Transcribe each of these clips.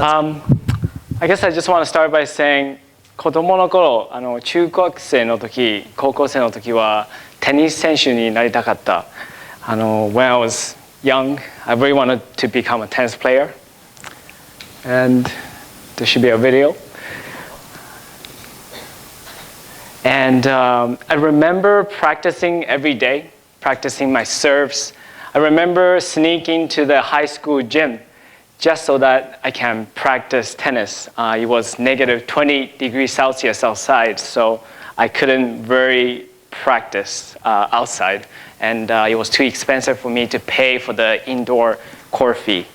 I guess I just want to start by saying 子供の頃、中学生の時、高校生の時はテニス選手になりたかった。When I was young, I really wanted to become a tennis player. And there should be a video. And I remember practicing every day, practicing my serves. I remember sneaking to the high school gym just so that I can practice tennis. It was negative 20 degrees Celsius outside, so I couldn't really practice outside. And it was too expensive for me to pay for the indoor court fee.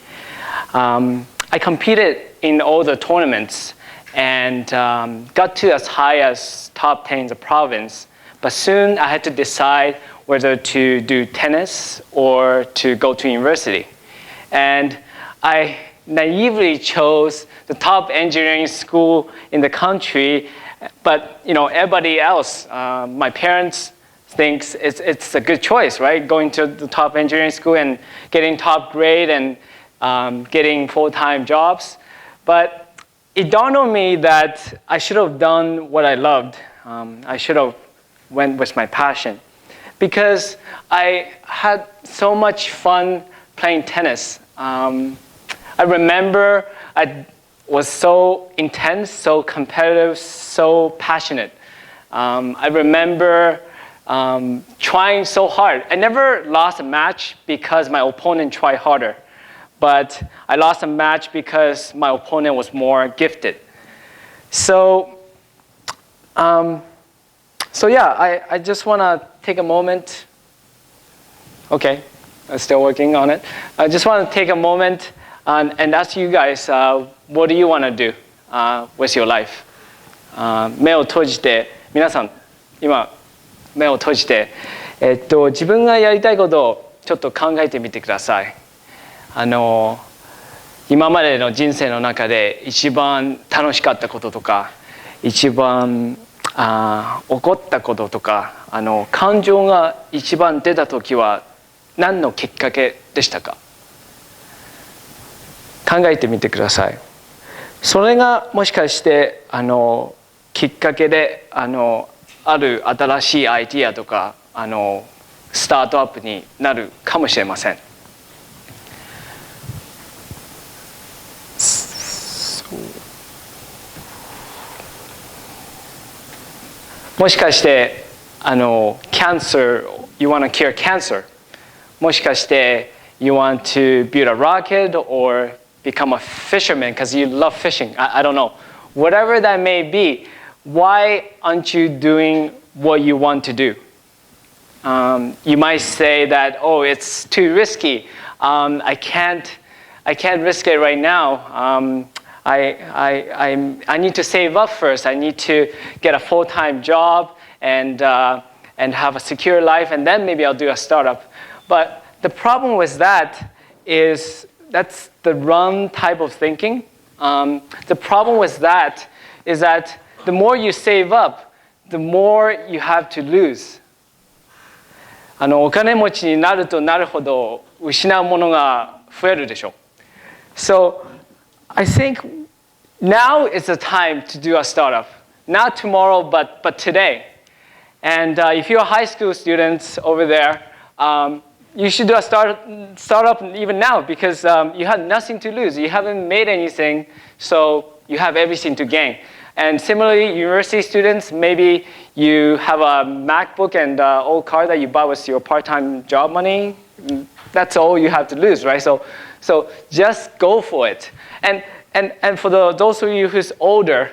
I competed in all the tournaments and got to as high as top 10 in the province. But soon I had to decide whether to do tennis or to go to university. And I naively chose the top engineering school in the country, but everybody else, my parents thinks it's a good choice, right? Going to the top engineering school and getting top grade and getting full-time jobs. But it dawned on me that I should have done what I loved. I should have went with my passion, because I had so much fun playing tennis. I remember I was so intense, so competitive, so passionate. I remember trying so hard. I never lost a match because my opponent tried harder, but I lost a match because my opponent was more gifted. So yeah, I just want to take a moment. Okay, I'm still working on it. I just want to take a moment and ask you guys, what do you want to do with your life? 目を閉じて、皆さん、今、目を閉じて、自分がやりたいことをちょっと考えてみてください。今までの人生の中で一番楽しかったこととか、一番怒ったこととか、感情が一番出た時は何のきっかけでしたか？考えてみてください。それがもしかしてきっかけである新しいアイディアとかスタートアップになるかもしれません。もしかしてcancer, you want to cure cancer. もしかして you want to build a rocket or become a fisherman because you love fishing. I don't know. Whatever that may be, why aren't you doing what you want to do? You might say that, oh, it's too risky. I can't risk it right now. I need to save up first. I need to get a full-time job and have a secure life, and then maybe I'll do a startup. But the problem with that is that's the wrong type of thinking. The problem with that is that the more you save up, the more you have to lose. お金持ちになるとなるほど失うものが増えるでしょ。So I think now is the time to do a startup. Not tomorrow, but today. And if you're high school students over there, you should do a startup even now because you have nothing to lose. You haven't made anything, so you have everything to gain. And similarly, university students, maybe you have a MacBook and an old car that you bought with your part-time job money. That's all you have to lose, right? So just go for it. And for those of you who's older,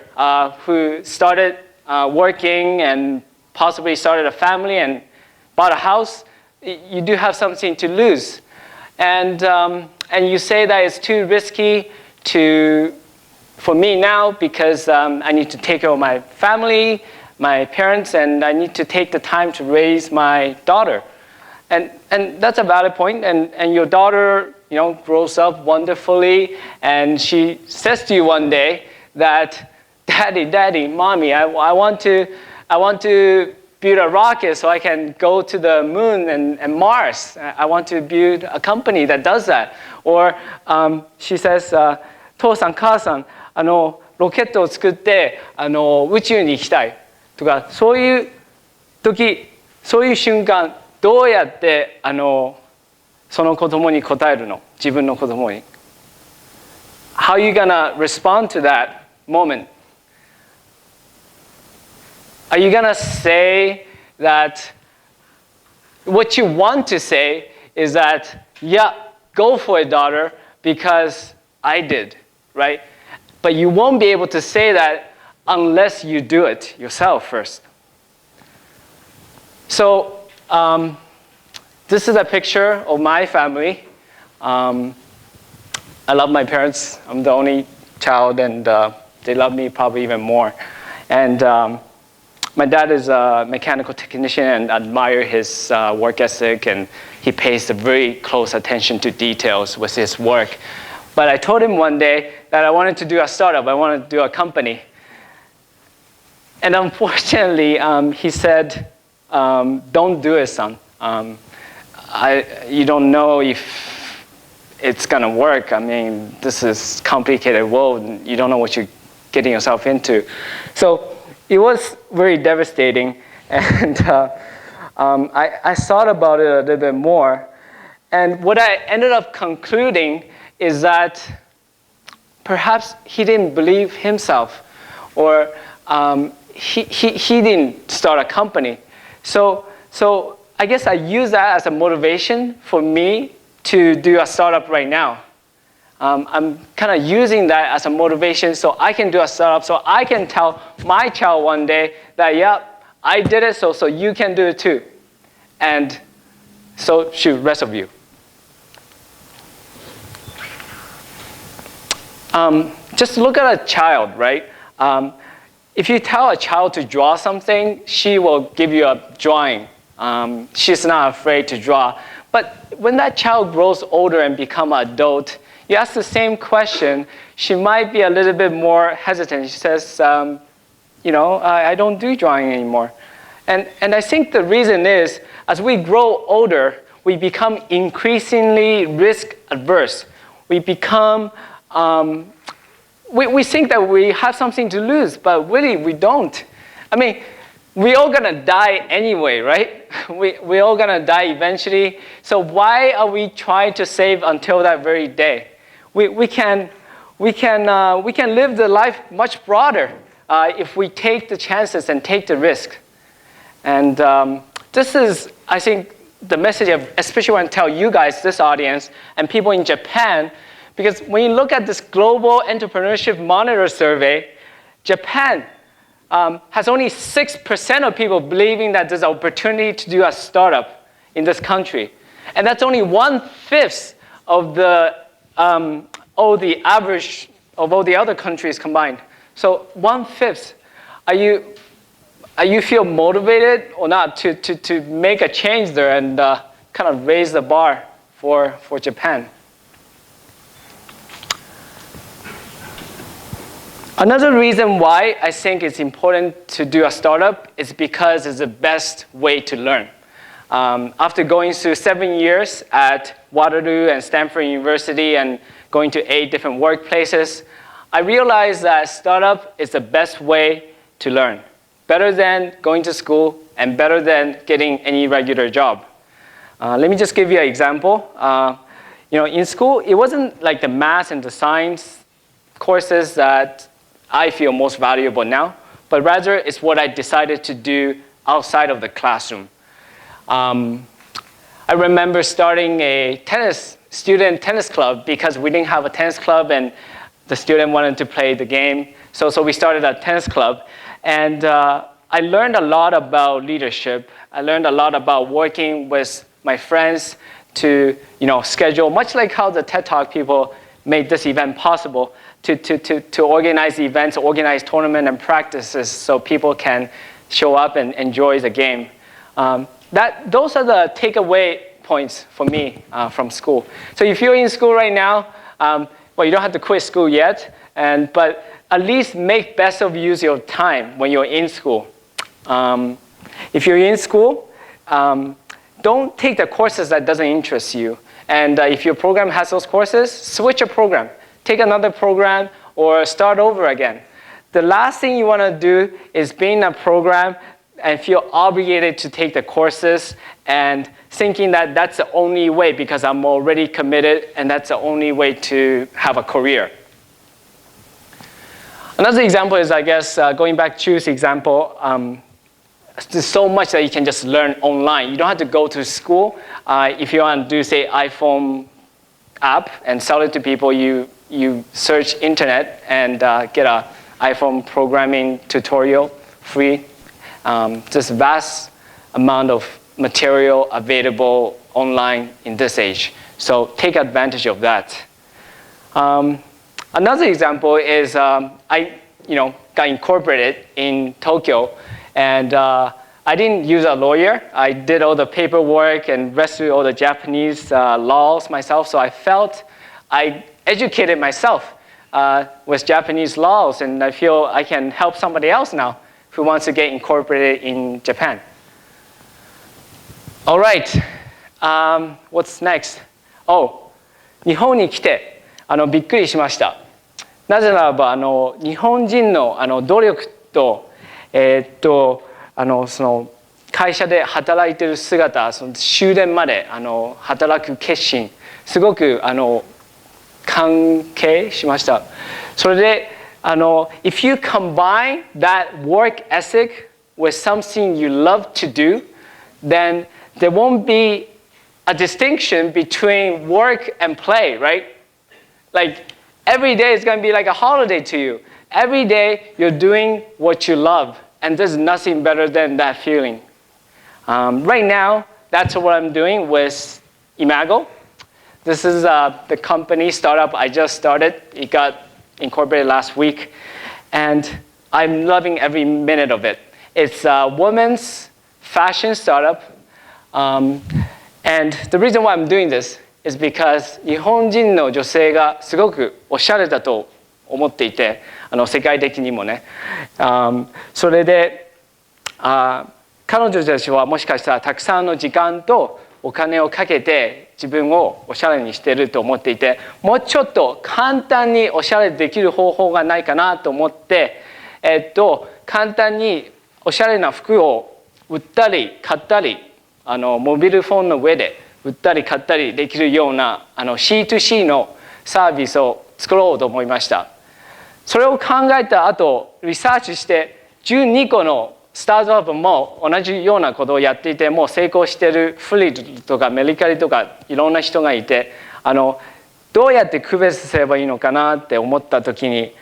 who started working and possibly started a family and bought a house, you do have something to lose. And you say that it's too risky for me now because I need to take care of my family, my parents, and I need to take the time to raise my daughter. And that's a valid point. And your daughter, grows up wonderfully, and she says to you one day that, Daddy, Mommy, I want to build a rocket so I can go to the moon and Mars. I want to build a company that does that. Or she says, 父さん母さんロケットを作って宇宙に行きたいとか、そういう時、そういう瞬間、どうやってその子供に答えるの？自分の子供に。How are you gonna respond to that moment? Are you gonna say that what you want to say is that, yeah, go for it, daughter, because I did, right? But you won't be able to say that unless you do it yourself first. So this is a picture of my family. I love my parents. I'm the only child, and they love me probably even more. And my dad is a mechanical technician, and I admire his work ethic, and he pays very close attention to details with his work. But I told him one day that I wanted to do a startup. I wanted to do a company. And unfortunately, he said, don't do it, son. You don't know if it's going to work. I mean, this is a complicated world. And you don't know what you're getting yourself into. So it was very devastating. And I thought about it a little bit more. And what I ended up concluding is that perhaps he didn't believe himself, or he didn't start a company. So I guess I use that as a motivation for me to do a startup right now. I'm kind of using that as a motivation so I can do a startup, so I can tell my child one day that, yeah, I did it, so you can do it too. And so should the rest of you. Just look at a child, right? If you tell a child to draw something, she will give you a drawing. She's not afraid to draw. But when that child grows older and become an adult, you ask the same question, she might be a little bit more hesitant. She says, I don't do drawing anymore. And I think the reason is, as we grow older, we become increasingly risk adverse. We become, we think that we have something to lose, but really we don't. I mean, we're all gonna die anyway, right? We're all gonna die eventually. So why are we trying to save until that very day? We can live the life much broader if we take the chances and take the risk. And this is, I think, the message of, especially when I tell you guys, this audience, and people in Japan, because when you look at this Global Entrepreneurship Monitor survey, Japan has only 6% of people believing that there's an opportunity to do a startup in this country. And that's only 1/5 of the average of all the other countries combined. So 1/5. Are you feel motivated or not to make a change there and kind of raise the bar for Japan? Another reason why I think it's important to do a startup is because it's the best way to learn. After going through 7 years at Waterloo and Stanford University and going to 8 different workplaces, I realized that startup is the best way to learn. Better than going to school and better than getting any regular job. Let me just give you an example. In school, it wasn't like the math and the science courses that I feel most valuable now, but rather it's what I decided to do outside of the classroom. I remember starting a student tennis club because we didn't have a tennis club and the student wanted to play the game. So we started a tennis club. And I learned a lot about leadership. I learned a lot about working with my friends to schedule, much like how the TED Talk people made this event possible, to organize events, organize tournaments and practices so people can show up and enjoy the game. Those are the takeaway points for me from school. So if you're in school right now, you don't have to quit school yet, but at least make best of use of your time when you're in school. If you're in school, don't take the courses that doesn't interest you. And if your program has those courses, switch a program. take another program or start over again. The last thing you want to do is be in a program and feel obligated to take the courses and thinking that that's the only way because I'm already committed and that's the only way to have a career. Another example is, I guess, going back to Chu's example, there's so much that you can just learn online. You don't have to go to school. If you want to do, say, iPhone app and sell it to people, you search internet and get an iPhone programming tutorial free. There's a vast amount of material available online in this age. So take advantage of that. Another example is I got incorporated in Tokyo, and I didn't use a lawyer. I did all the paperwork and rescued all the Japanese laws myself, so I felt I educated myself with Japanese laws, and I feel I can help somebody else now who wants to get incorporated in Japan. All right, what's next? 日本に来てびっくりしました。なぜならば日本人の努力とその会社で働いている姿、その終電まで働く決心、すごく関係しました。それでif you combine that work ethic with something you love to do, then there won't be a distinction between work and play, right? Like every day is going to be like a holiday to you. Every day you're doing what you love, and there's nothing better than that feeling. Right now, that's what I'm doing with Imago. This is the company startup I just started. It got incorporated last week, and I'm loving every minute of it. It's a women's fashion startup, and the reason why I'm doing this is because 日本人の女性がすごくおしゃれだと思っていて、世界的にもね。それで彼女たちはもしかしたらたくさんの時間とお金をかけて自分をおしゃれにしていると思っていて、もうちょっと簡単におしゃれできる方法がないかなと思って、簡単におしゃれな服を売ったり買ったり、モビルフォンの上で売ったり買ったりできるようなC2C のサービスを作ろうと思いました。それを考えた後、リサーチして12個のスタートアップも同じようなことをやっていて、もう成功しているフリーとかメリカリとかいろんな人がいて、どうやって区別すればいいのかなって思った時に、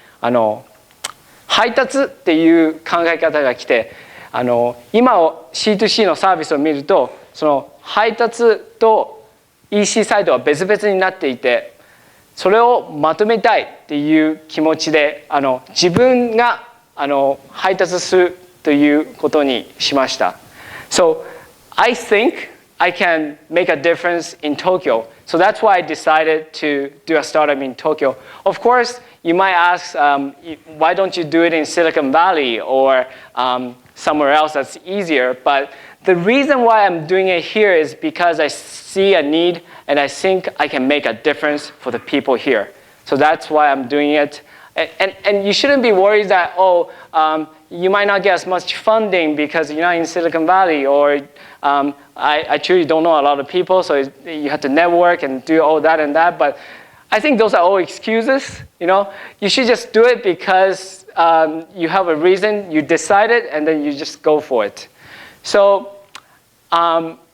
配達っていう考え方が来て、今 C2C のサービスを見ると、その配達と EC サイトは別々になっていて、それをまとめたいっていう気持ちで自分が配達するということにしました。So I think I can make a difference in Tokyo. So that's why I decided to do a startup in Tokyo. Of course, you might ask, why don't you do it in Silicon Valley or somewhere else that's easier? But the reason why I'm doing it here is because I see a need and I think I can make a difference for the people here. So that's why I'm doing it. And you shouldn't be worried that, you might not get as much funding because you're not in Silicon Valley, or I truly don't know a lot of people, so you have to network and do all that and that. But I think those are all excuses. You should just do it because you have a reason, you decided, and then you just go for it. So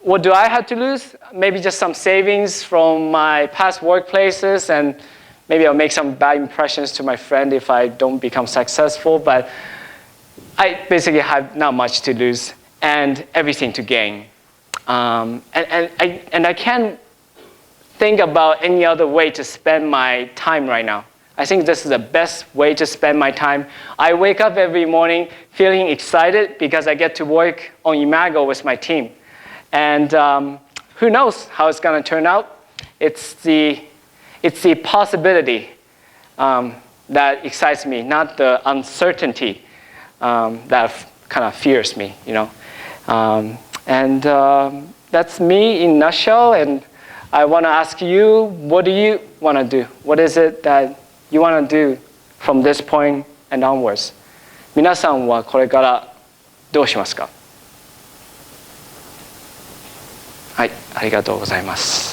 what do I have to lose? Maybe just some savings from my past workplaces, and maybe I'll make some bad impressions to my friend if I don't become successful. But I basically have not much to lose and everything to gain. And I can't think about any other way to spend my time right now. I think this is the best way to spend my time. I wake up every morning feeling excited because I get to work on Imago with my team. And who knows how it's going to turn out? It's the possibility that excites me, not the uncertainty that kind of fears me, And that's me in a nutshell. And I want to ask you, what do you want to do? What is it that you want to do from this point and onwards? 皆さんはこれからどうしますか？はい、ありがとうございます。